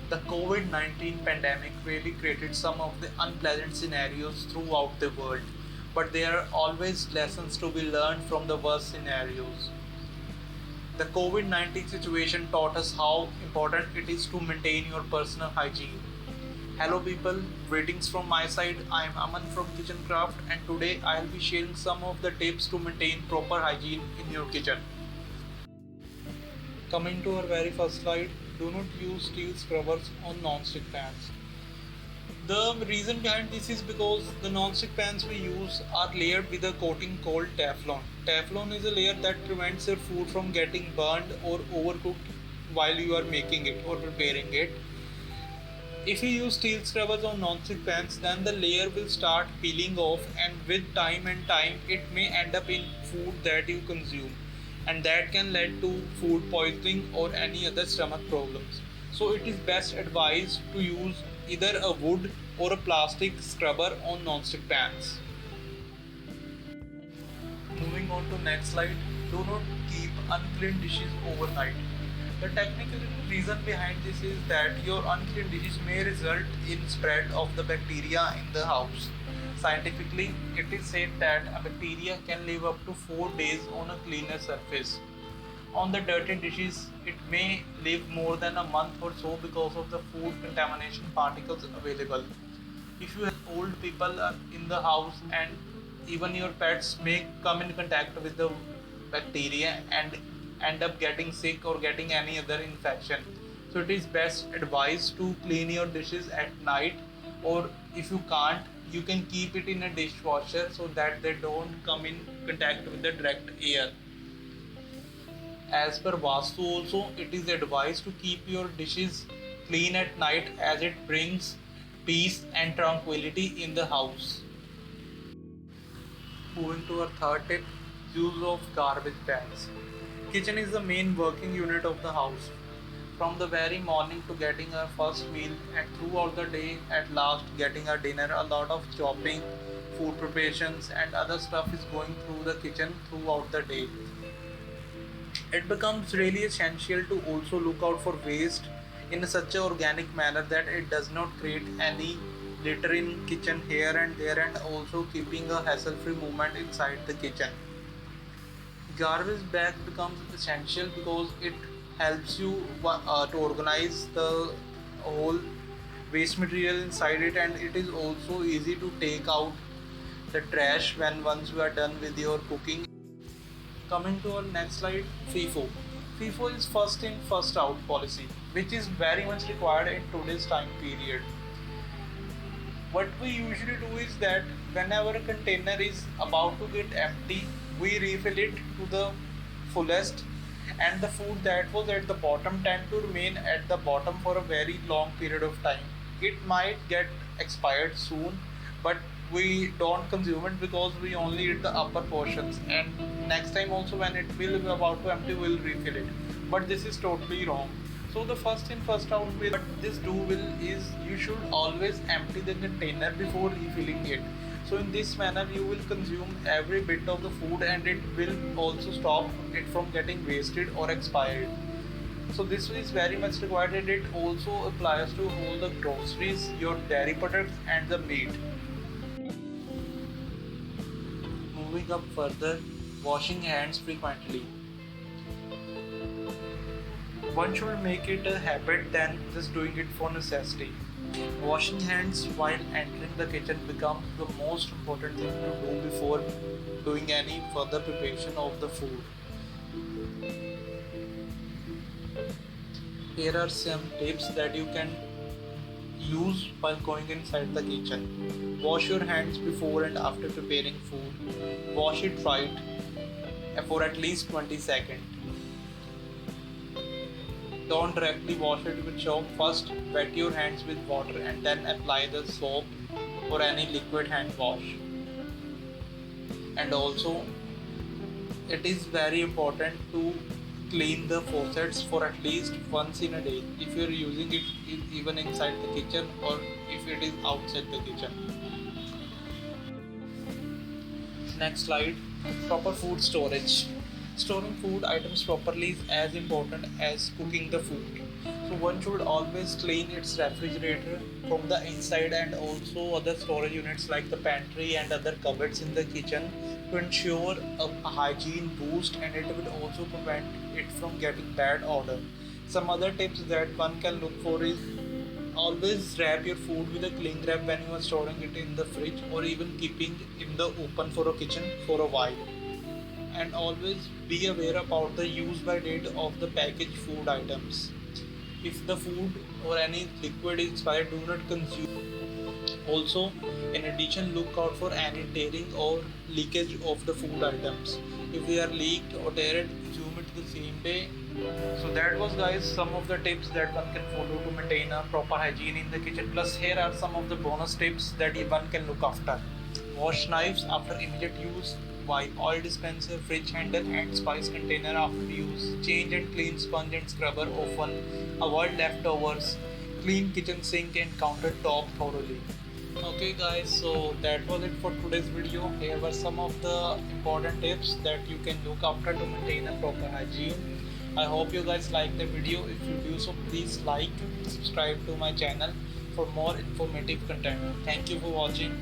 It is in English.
The COVID 19 pandemic really created some of the unpleasant scenarios throughout the world, but there are always lessons to be learned from the worst scenarios. The COVID 19 situation taught us how important it is to maintain your personal hygiene. Hello, people, greetings from my side. I am Aman from Kitchen Craft, and today I'll be sharing some of the tips to maintain proper hygiene in your kitchen. Coming to our very first slide, do not use steel scrubbers on non-stick pans. The reason behind this is because the non-stick pans we use are layered with a coating called Teflon. Teflon is a layer that prevents your food from getting burned or overcooked while you are making it or preparing it. If you use steel scrubbers on non-stick pans, then the layer will start peeling off, and with time it may end up in food that you consume, and that can lead to food poisoning or any other stomach problems. So it is best advised to use either a wood or a plastic scrubber on non-stick pans. Moving on to next slide, do not keep unclean dishes overnight. The technical reason behind this is that your unclean dishes may result in spread of the bacteria in the house. Scientifically, it is said that a bacteria can live up to 4 days on a cleaner surface. On the dirty dishes, it may live more than a month or so because of the food contamination particles available. If you have old people in the house, and even your pets may come in contact with the bacteria and end up getting sick or getting any other infection. So it is best advised to clean your dishes at night, or if you can't, you can keep it in a dishwasher so that they don't come in contact with the direct air. As per Vastu also, it is advised to keep your dishes clean at night as it brings peace and tranquility in the house. Moving to our third tip, use of garbage bags. Kitchen is the main working unit of the house. From the very morning to getting our first meal, and throughout the day at last getting our dinner, a lot of chopping, food preparations and other stuff is going through the kitchen throughout the day. It becomes really essential to also look out for waste in such an organic manner that it does not create any litter in kitchen here and there, and also keeping a hassle-free movement inside the kitchen. Garbage bag becomes essential because it helps you to organize the whole waste material inside it, and it is also easy to take out the trash when once you are done with your cooking. Coming to our next slide, FIFO. FIFO is first in first out policy, which is very much required in today's time period. What we usually do is that whenever a container is about to get empty, we refill it to the fullest, and the food that was at the bottom tend to remain at the bottom for a very long period of time. It might get expired soon, but we don't consume it because we only eat the upper portions, and next time also when it will be about to empty, we'll refill it. But this is totally wrong. So the first in first out will, what this do will is you should always empty the container before refilling it. So in this manner you will consume every bit of the food, and it will also stop it from getting wasted or expired. So this is very much required, and it also applies to all the groceries, your dairy products and the meat. Moving up further, washing hands frequently. One should make it a habit than just doing it for necessity. Washing hands while entering the kitchen becomes the most important thing to do before doing any further preparation of the food. Here are some tips that you can use while going inside the kitchen. Wash your hands before and after preparing food. Wash it right for at least 20 seconds. Don't directly wash it with soap. First, wet your hands with water and then apply the soap or any liquid hand wash. And also, it is very important to clean the faucets for at least once in a day if you are using it even inside the kitchen or if it is outside the kitchen. Next slide, proper food storage. Storing food items properly is as important as cooking the food. So one should always clean its refrigerator from the inside and also other storage units like the pantry and other cupboards in the kitchen to ensure a hygiene boost, and it will also prevent it from getting bad odor. Some other tips that one can look for is always wrap your food with a cling wrap when you are storing it in the fridge or even keeping in the open for a kitchen for a while. And always be aware about the use by date of the packaged food items. If the food or any liquid is expired, do not consume. Also, in addition, look out for any tearing or leakage of the food items. If they are leaked or teared, consume it the same day. So that was, guys, some of the tips that one can follow to maintain a proper hygiene in the kitchen. Plus here are some of the bonus tips that one can look after. Wash knives after immediate use. Wipe oil dispenser, fridge handle and spice container after use. Change and clean sponge and scrubber often. Avoid leftovers. Clean kitchen sink and countertop thoroughly. Okay guys, so that was it for today's video. Here were some of the important tips that you can look after to maintain a proper hygiene. I hope you guys like the video. If you do so, please like, subscribe to my channel for more informative content. Thank you for watching.